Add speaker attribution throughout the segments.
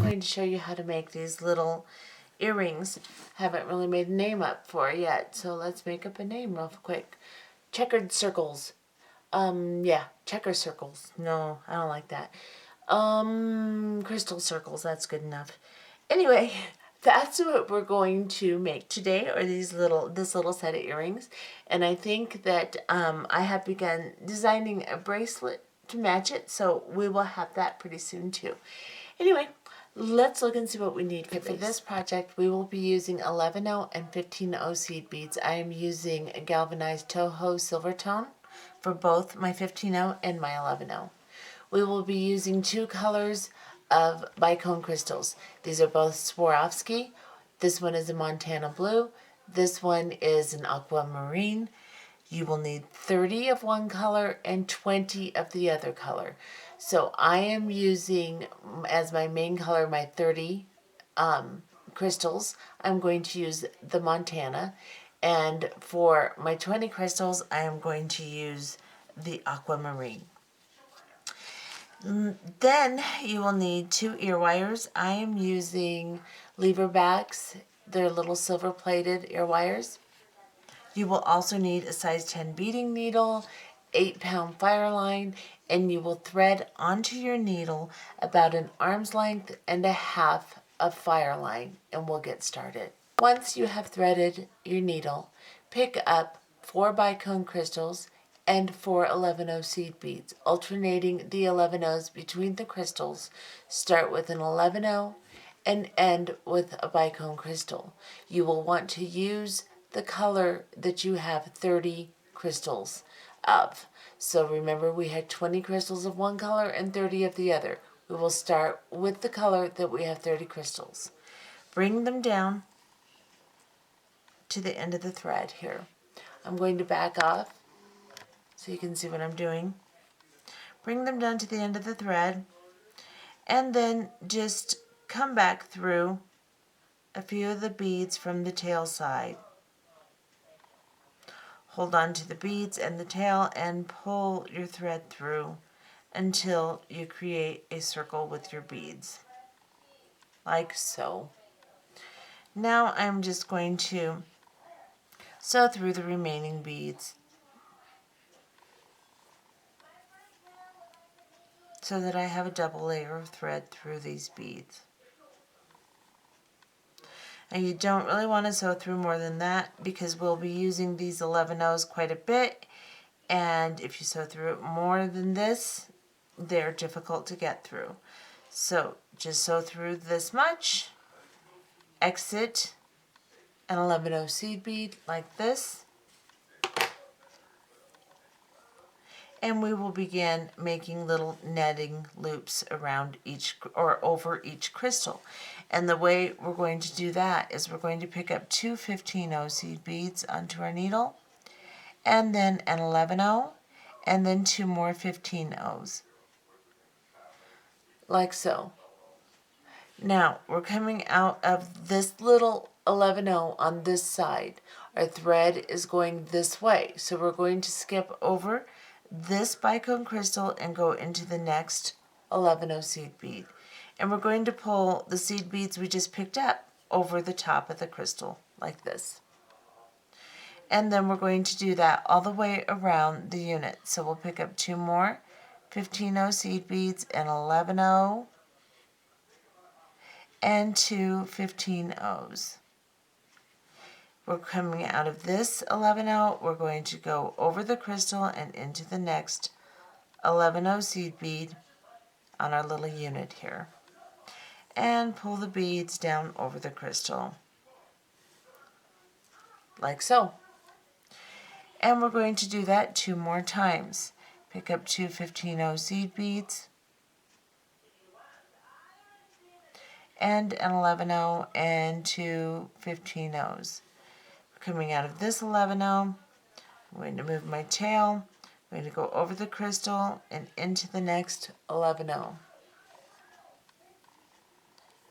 Speaker 1: going to show you how to make these little earrings. Haven't really made a name up for it yet, so let's make up a name real quick. Checkered circles. Yeah, checker circles. No, I don't like that. Crystal circles, that's good enough. Anyway, that's what we're going to make today, or this little set of earrings. And I think that I have begun designing a bracelet to match it, so we will have that pretty soon too. Anyway, let's look and see what we need for this project. We will be using 11/0 and 15/0 seed beads. I am using a galvanized Toho silver tone for both my 15/0 and my 11/0. We will be using two colors of bicone crystals. These are both Swarovski. This one is a Montana blue. This one is an aquamarine. You will need 30 of one color and 20 of the other color. So I am using as my main color my 30 crystals. I'm going to use the Montana. And for my 20 crystals, I am going to use the aquamarine. Then you will need two ear wires. I am using lever backs. They're little silver plated ear wires. You will also need a size 10 beading needle, 8-pound fireline, and you will thread onto your needle about an arm's length and a half of fireline, and we'll get started. Once you have threaded your needle, pick up 4 bicone crystals and 4 11/0 seed beads, alternating the 11/0s between the crystals. Start with an 11/0 and end with a bicone crystal. You will want to use the color that you have 30 crystals of. So remember, we had 20 crystals of one color and 30 of the other. We will start with the color that we have 30 crystals. Bring them down to the end of the thread here. I'm going to back off so you can see what I'm doing. Bring them down to the end of the thread and then just come back through a few of the beads from the tail side. Hold on to the beads and the tail and pull your thread through until you create a circle with your beads, like so. Now I'm just going to sew through the remaining beads so that I have a double layer of thread through these beads. And you don't really want to sew through more than that because we'll be using these 11/0s quite a bit, and if you sew through it more than this, they're difficult to get through. So just sew through this much, exit an 11/0 seed bead like this, and we will begin making little netting loops around each or over each crystal. And the way we're going to do that is we're going to pick up 2 15/0 seed beads onto our needle, and then an 11/0, and then 2 more 15/0s, like so. Now we're coming out of this little 11/0 on this side. Our thread is going this way, so we're going to skip over this bicone crystal and go into the next 11/0 seed bead. And we're going to pull the seed beads we just picked up over the top of the crystal like this. And then we're going to do that all the way around the unit. So we'll pick up 2 more 15/0 seed beads, and 11/0 and 2 15/0s. We're coming out of this 11/0, we're going to go over the crystal and into the next 11/0 seed bead on our little unit here, and pull the beads down over the crystal, like so. And we're going to do that 2 more times. Pick up 2 15/0 seed beads, and an 11/0 and 2 15/0s. Coming out of this 11/0, I'm going to move my tail, I'm going to go over the crystal and into the next 11/0,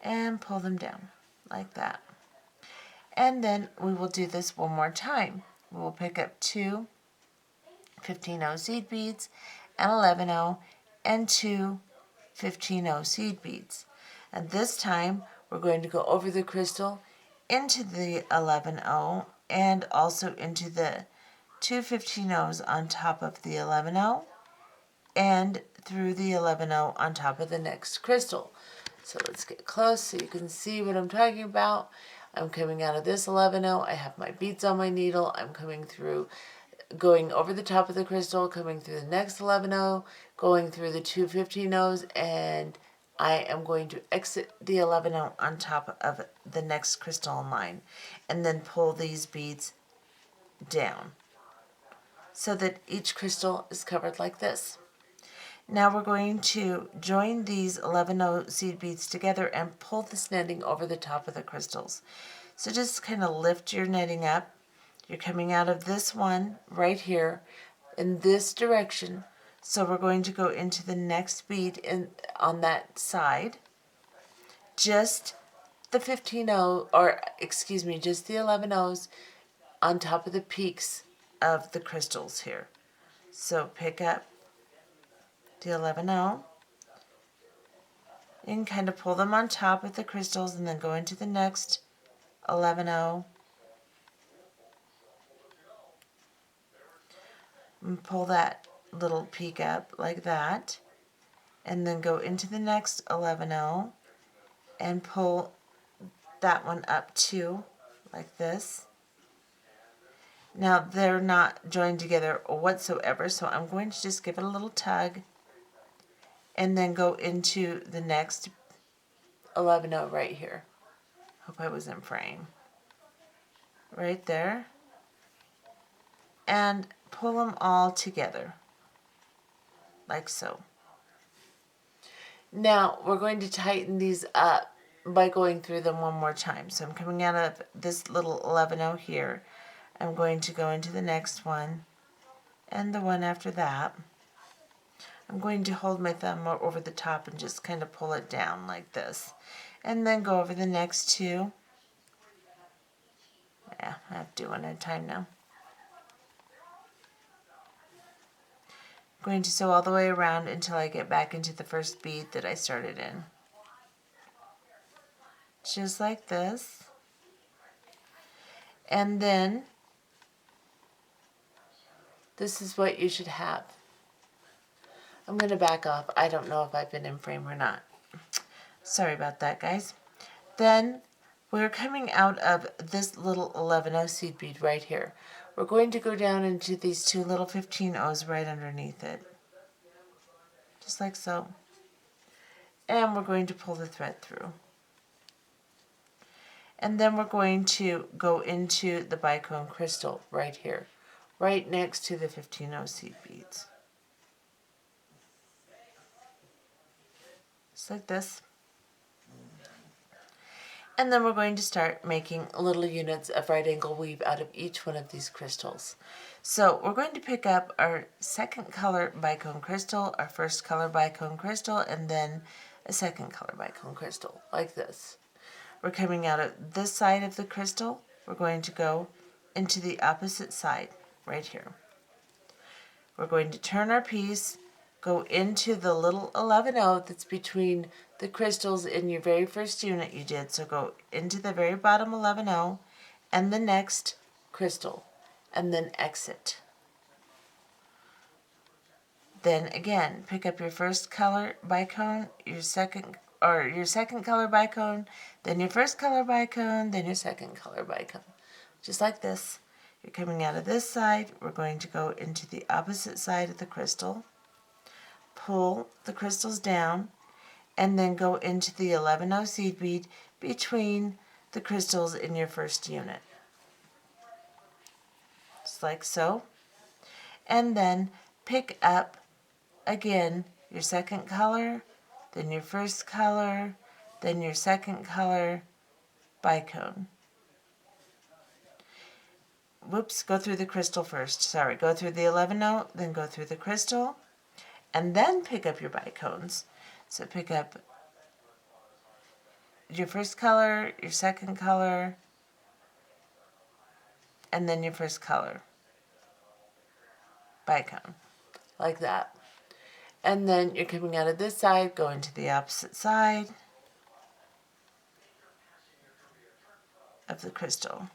Speaker 1: and pull them down like that. And then we will do this one more time. We will pick up 2 15/0 seed beads, an 11/0, and 2 15/0 seed beads. And this time, we're going to go over the crystal into the 11-0 and also into the 2 15-0s on top of the 11-0 and through the 11-0 on top of the next crystal. So let's get close so you can see what I'm talking about. I'm coming out of this 11-0. I have my beads on my needle. I'm coming through, going over the top of the crystal, coming through the next 11-0, going through the 2 15-0s, and I am going to exit the 11-0 on top of the next crystal in line, and then pull these beads down so that each crystal is covered like this. Now we're going to join these 11-0 seed beads together and pull this netting over the top of the crystals. So just kind of lift your netting up. You're coming out of this one right here in this direction. So we're going to go into the next bead on that side. Just the 15-0, or excuse me, just the 11-0s on top of the peaks of the crystals here. So pick up the 11-0 and kind of pull them on top of the crystals and then go into the next 11-0 and pull that little peak up like that, and then go into the next 11-0 and pull that one up too, like this. Now they're not joined together whatsoever, so I'm going to just give it a little tug and then go into the next 11-0 right here. Hope I was in frame. Right there. And pull them all together, like so. Now we're going to tighten these up by going through them one more time. So I'm coming out of this little 11-0 here. I'm going to go into the next one and the one after that. I'm going to hold my thumb over the top and just kind of pull it down like this. And then go over the next two. Yeah, I have to do one at a time now. I'm going to sew all the way around until I get back into the first bead that I started in. Just like this. And then this is what you should have. I'm going to back off. I don't know if I've been in frame or not. Sorry about that, guys. Then we're coming out of this little 11-0 seed bead right here. We're going to go down into these two little 15-0s right underneath it. Just like so. And we're going to pull the thread through. And then we're going to go into the bicone crystal right here, right next to the 15-0 seed beads. Just like this. And then we're going to start making little units of right angle weave out of each one of these crystals. So we're going to pick up our second color bicone crystal, our first color bicone crystal, and then a second color bicone crystal, like this. We're coming out of this side of the crystal. We're going to go into the opposite side, right here. We're going to turn our piece, go into the little 11-0 that's between the crystals in your very first unit you did. So go into the very bottom 11-0 and the next crystal, and then exit. Then again, pick up your first color bicone, your second color bicone, then your first color bicone, then your second color bicone. Just like this. You're coming out of this side. We're going to go into the opposite side of the crystal, pull the crystals down, and then go into the 11-0 seed bead between the crystals in your first unit. Just like so. And then pick up again your second color, then your first color, then your second color bicone. Whoops, go through the crystal first. Sorry, go through the 11-0, then go through the crystal, and then pick up your bicones. So pick up your first color, your second color, and then your first color bicone, like that. And then you're coming out of this side, go into the opposite side, of the crystal.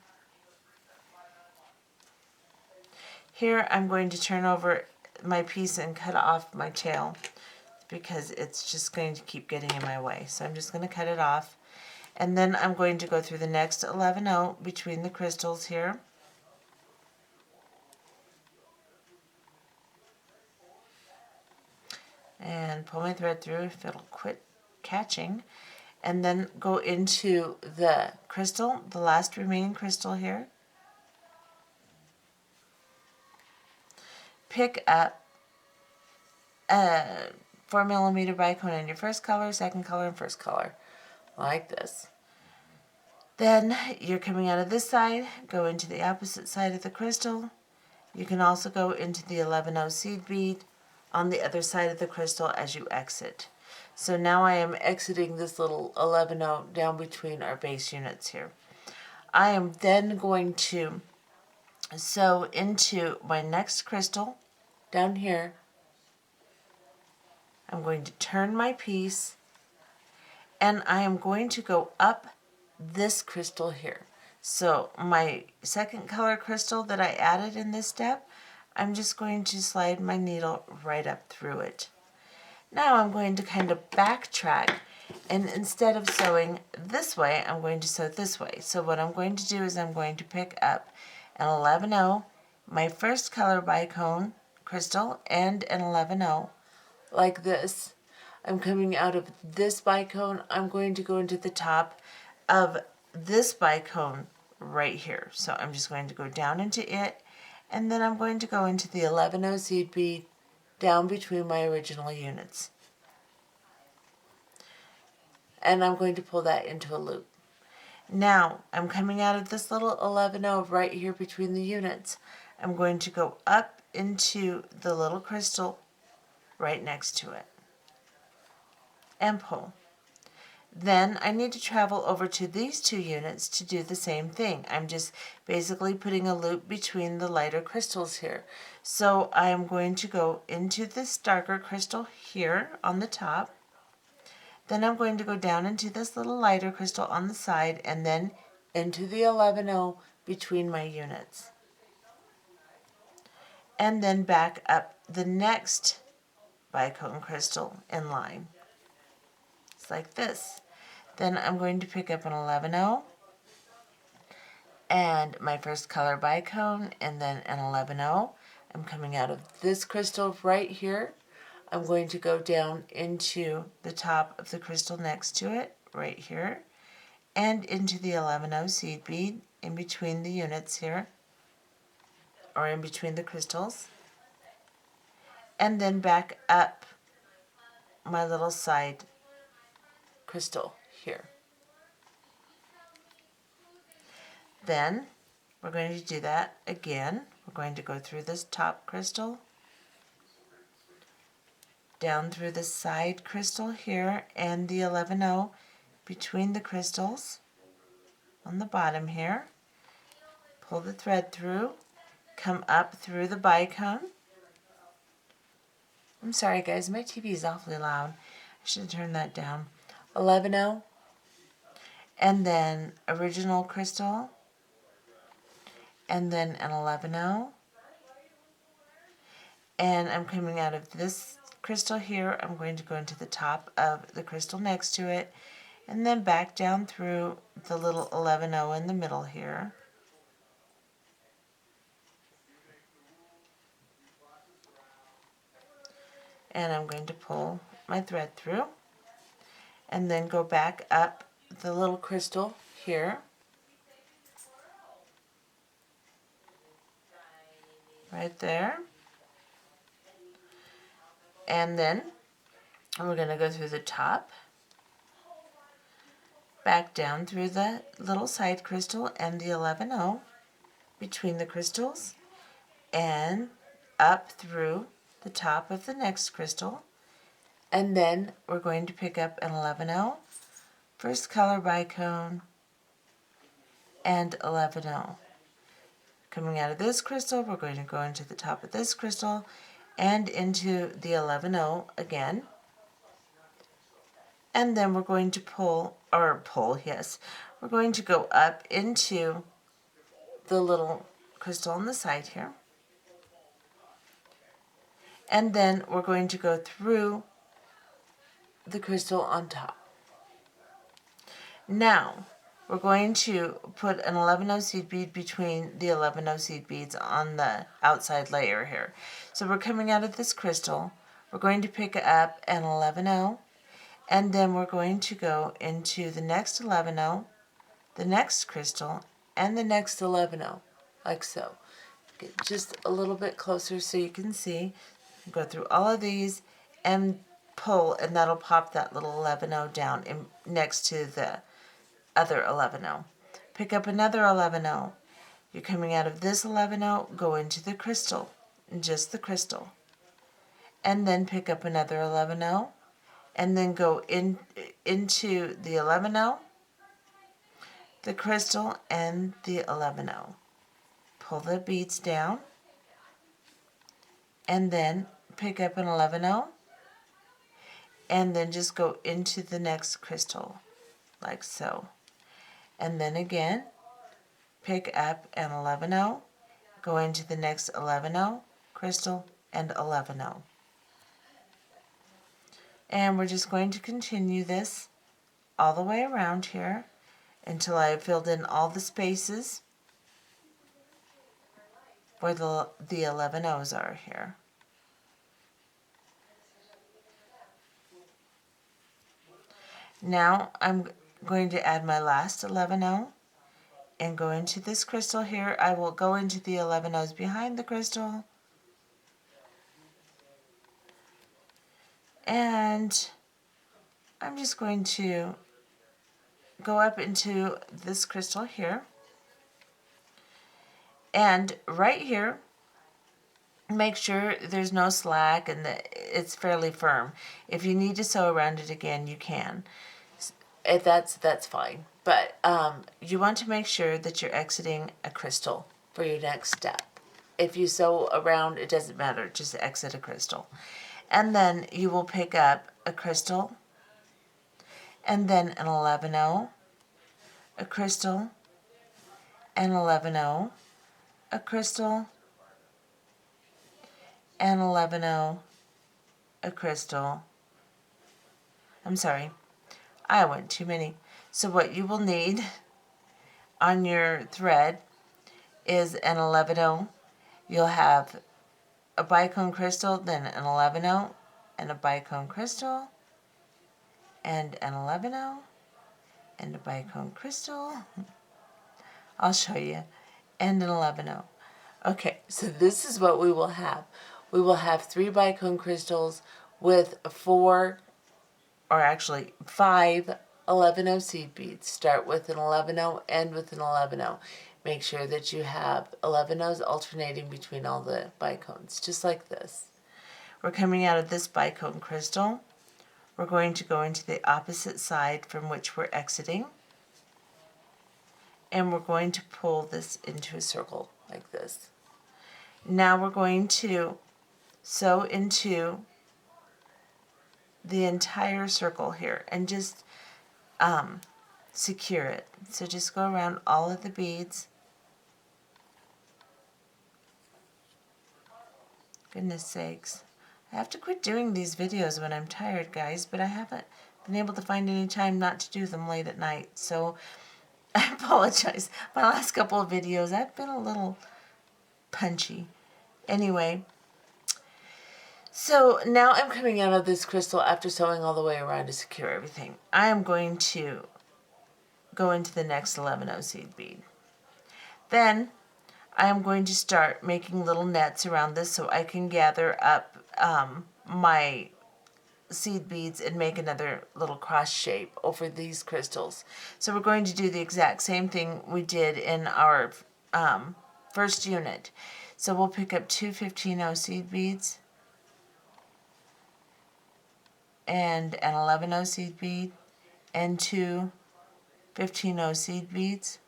Speaker 1: Here I'm going to turn over my piece and cut off my tail because it's just going to keep getting in my way. So I'm just going to cut it off. And then I'm going to go through the next 11 between the crystals here. And pull my thread through if it'll quit catching. And then go into the crystal, the last remaining crystal here. Pick up a 4mm bicone in your first color, second color, and first color, like this. Then you're coming out of this side, go into the opposite side of the crystal. You can also go into the 11 seed bead on the other side of the crystal as you exit. So now I am exiting this little 11 down between our base units here. I am then going to sew into my next crystal down here. I'm going to turn my piece and I am going to go up this crystal here. So my second color crystal that I added in this step, I'm just going to slide my needle right up through it. Now I'm going to kind of backtrack, and instead of sewing this way, I'm going to sew this way. So what I'm going to do is I'm going to pick up an 11 my first color bicone crystal, and an 11 like this. I'm coming out of this bicone. I'm going to go into the top of this bicone right here. So I'm just going to go down into it, and then I'm going to go into the 11 seed bead down between my original units. And I'm going to pull that into a loop. Now I'm coming out of this little 11 right here between the units. I'm going to go up into the little crystal right next to it and pull. Then I need to travel over to these two units to do the same thing. I'm just basically putting a loop between the lighter crystals here. So I am going to go into this darker crystal here on the top. Then I'm going to go down into this little lighter crystal on the side, and then into the 11 between my units. And then back up the next bicone crystal in line. It's like this. Then I'm going to pick up an 11 and my first color bicone, and then an 11 I'm coming out of this crystal right here. I'm going to go down into the top of the crystal next to it right here, and into the 11 seed bead in between the units here, or in between the crystals, and then back up my little side crystal here. Then we're going to do that again. We're going to go through this top crystal, down through the side crystal here, and the 11 between the crystals on the bottom here. Pull the thread through, come up through the bicone. I'm sorry guys, my TV is awfully loud. I should have turned that down. 11 and then original crystal, and then an 11 and I'm coming out of this crystal here. I'm going to go into the top of the crystal next to it, and then back down through the little 11 in the middle here. And I'm going to pull my thread through, and then go back up the little crystal here, right there, and then we're going to go through the top, back down through the little side crystal and the 11 between the crystals, and up through the top of the next crystal, and then we're going to pick up an 11 first color bicone, and 11 coming out of this crystal. We're going to go into the top of this crystal and into the 11 again, and then we're going to pull or pull, yes. We're going to go up into the little crystal on the side here. And then we're going to go through the crystal on top. Now, we're going to put an 11-0 seed bead between the 11-0 seed beads on the outside layer here. So we're coming out of this crystal. We're going to pick up an 11-0, and then we're going to go into the next 11-0, the next crystal, and the next 11-0, like so. Get just a little bit closer so you can see. Go through all of these and pull, and that'll pop that little 11-0 down next to the other 11-0. Pick up another 11-0. You're coming out of this 11-0, go into the crystal, just the crystal. And then pick up another 11-0, and then go into the 11-0, the crystal, and the 11-0. Pull the beads down, and then pick up an 11-0, and then just go into the next crystal, like so. And then again, pick up an 11-0, go into the next 11-0, crystal, and 11-0. And we're just going to continue this all the way around here until I have filled in all the spaces where the 11-0s are here. Now I'm going to add my last 11-0 and go into this crystal here. I will go into the 11-0s behind the crystal, and I'm just going to go up into this crystal here, and right here make sure there's no slack and that it's fairly firm. If you need to sew around it again, you can. If that's fine. But you want to make sure that you're exiting a crystal for your next step. If you sew around, it doesn't matter. Just exit a crystal. And then you will pick up a crystal, and then an 11-0, a crystal, an 11-0, a crystal, an 11-0, a crystal. I'm sorry, I went too many. So what you will need on your thread is an 11-0. You'll have a bicone crystal, then an 11-0, and a bicone crystal, and an 11-0, and a bicone crystal. I'll show you. And an 11-0. Okay, so this is what we will have. We will have 3 bicone crystals with 4, or actually 5 11-0 seed beads. Start with an 11-0, end with an 11-0. Make sure that you have 11-0s alternating between all the bicones, just like this. We're coming out of this bicone crystal. We're going to go into the opposite side from which we're exiting. And we're going to pull this into a circle like this. Now we're going to sew into the entire circle here and just secure it. So just go around all of the beads. Goodness sakes. I have to quit doing these videos when I'm tired, guys, but I haven't been able to find any time not to do them late at night. So I apologize. My last couple of videos, I've been a little punchy. Anyway, so now I'm coming out of this crystal after sewing all the way around to secure everything. I am going to go into the next 11-0 seed bead. Then I am going to start making little nets around this so I can gather up my seed beads and make another little cross shape over these crystals. So we're going to do the exact same thing we did in our first unit. So we'll pick up 2 15-0 seed beads and an 11-0 seed bead and 2 15-0 seed beads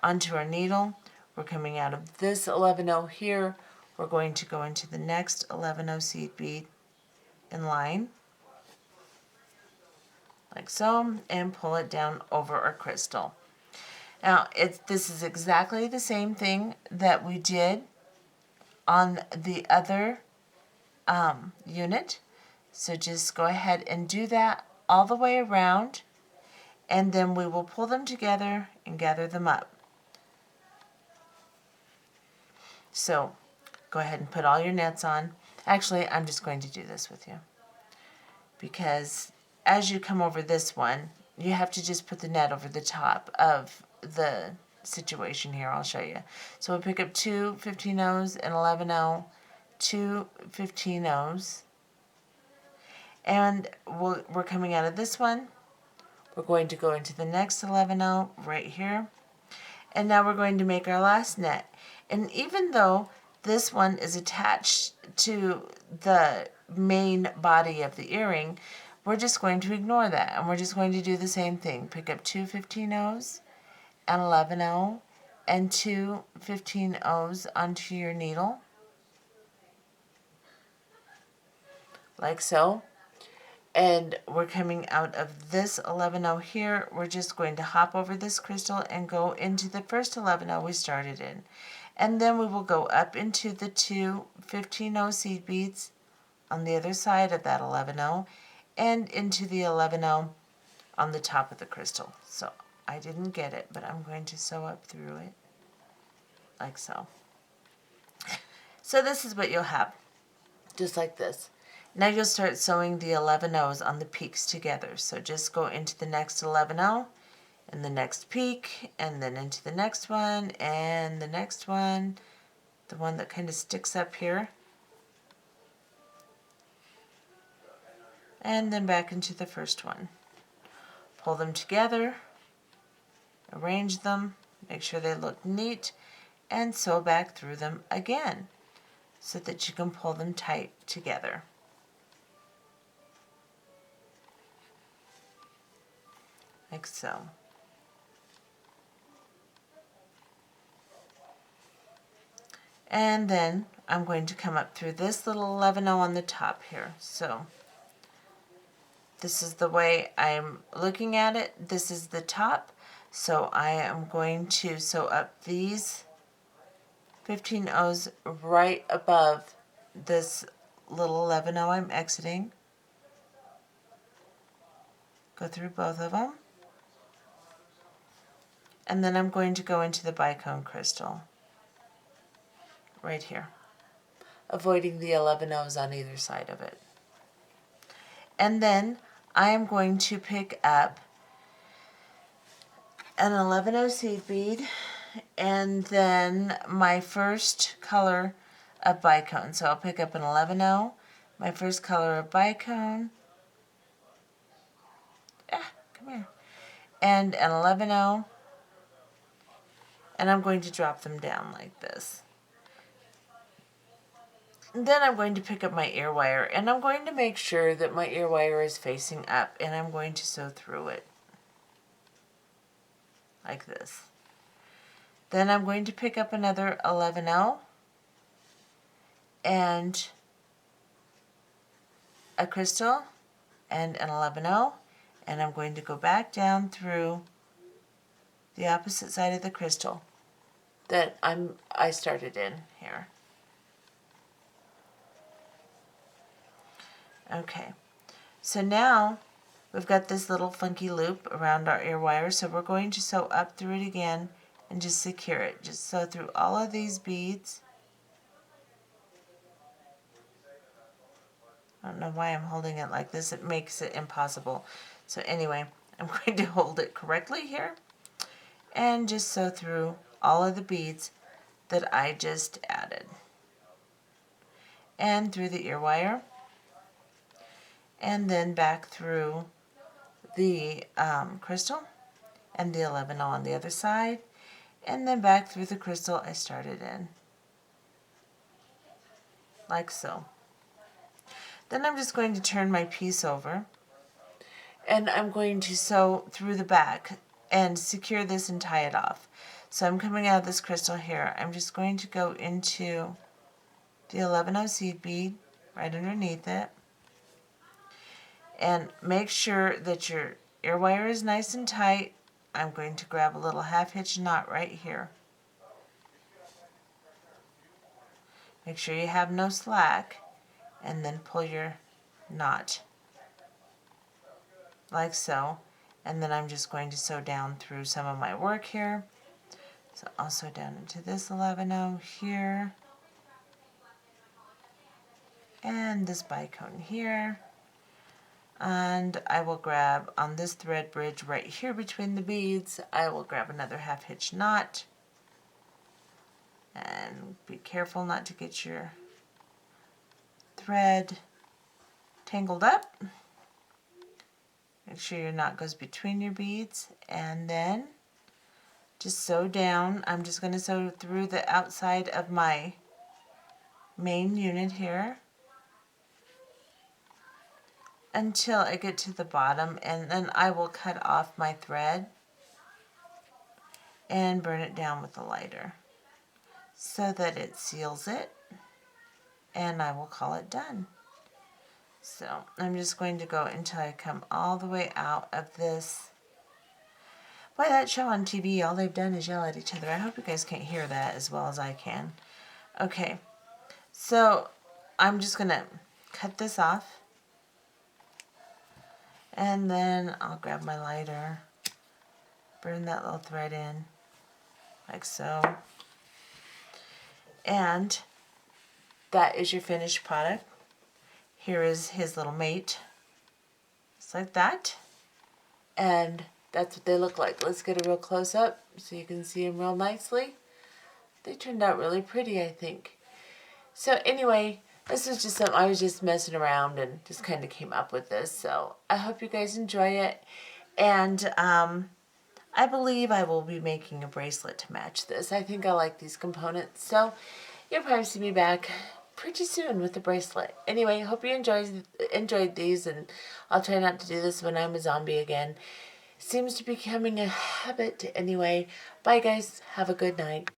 Speaker 1: onto our needle. We're coming out of this 11-0 here. We're going to go into the next 11-0 seed bead in line. like so, and pull it down over our crystal. Now, this is exactly the same thing that we did on the other unit. So just go ahead and do that all the way around, and then we will pull them together and gather them up. So go ahead and put all your nets on. Actually, I'm just going to do this with you, because as you come over this one, you have to just put the net over the top of the situation here. I'll show you. So we'll pick up 2 15-0s and 11-0, 2 15-0s, and we're coming out of this one. We're going to go into the next 11-0 right here, and now we're going to make our last net. And even though this one is attached to the main body of the earring, we're just going to ignore that, and we're just going to do the same thing. Pick up 2 15-0s, an 11-0, and 2 15-0s onto your needle, like so. And we're coming out of this 11-0 here. We're just going to hop over this crystal and go into the first 11-0 we started in. And then we will go up into the 2 15-0 seed beads on the other side of that 11-0 and into the 11-0 on the top of the crystal. So I didn't get it, but I'm going to sew up through it like so. So this is what you'll have, just like this. Now you'll start sewing the 11-0s on the peaks together. So just go into the next 11-0 and the next peak, and then into the next one and the next one, the one that kind of sticks up here, and then back into the first one. Pull them together, arrange them, make sure they look neat, and sew back through them again so that you can pull them tight together. Like so. And then I'm going to come up through this little 11-0 on the top here. So this is the way I'm looking at it. This is the top. So I am going to sew up these 15-0s right above this little 11-0 I'm exiting. Go through both of them. And then I'm going to go into the bicone crystal right here, avoiding the 11-0s on either side of it. And then I am going to pick up an 11-0 seed bead and then my first color of bicone. So I'll pick up an 11-0, my first color of bicone, come here, and an 11-0, and I'm going to drop them down like this. Then I'm going to pick up my ear wire, and I'm going to make sure that my ear wire is facing up, and I'm going to sew through it like this. Then I'm going to pick up another 11-0 and a crystal and an 11-0, and I'm going to go back down through the opposite side of the crystal that I started in here. Okay, so now we've got this little funky loop around our ear wire, so we're going to sew up through it again and just secure it. Just sew through all of these beads. I don't know why I'm holding it like this. It makes it impossible. So anyway, I'm going to hold it correctly here and just sew through all of the beads that I just added. And through the ear wire. And then back through the crystal and the 11-0 on the other side, and then back through the crystal I started in, like so. Then I'm just going to turn my piece over, and I'm going to sew through the back and secure this and tie it off. So I'm coming out of this crystal here. I'm just going to go into the 11-0 seed bead right underneath it. And make sure that your ear wire is nice and tight. I'm going to grab a little half hitch knot right here. Make sure you have no slack, and then pull your knot like so. And then I'm just going to sew down through some of my work here. So I'll sew down into this 11-0 here, and this bicone here. And I will grab on this thread bridge right here between the beads, I will grab another half hitch knot. And be careful not to get your thread tangled up. Make sure your knot goes between your beads, and then just sew down. I'm just going to sew through the outside of my main unit here until I get to the bottom, and then I will cut off my thread and burn it down with a lighter so that it seals it, and I will call it done. So I'm just going to go until I come all the way out of this. Boy, that show on TV, all they've done is yell at each other. I hope you guys can't hear that as well as I can. Okay, so I'm just going to cut this off. And then I'll grab my lighter, burn that little thread in, like so. And that is your finished product. Here is his little mate, just like that. And that's what they look like. Let's get a real close up so you can see them real nicely. They turned out really pretty, I think. So anyway, this was just something I was just messing around and just kind of came up with this. So I hope you guys enjoy it. And I believe I will be making a bracelet to match this. I think I like these components. So you'll probably see me back pretty soon with the bracelet. Anyway, hope you enjoyed these, and I'll try not to do this when I'm a zombie again. Seems to be becoming a habit anyway. Bye guys. Have a good night.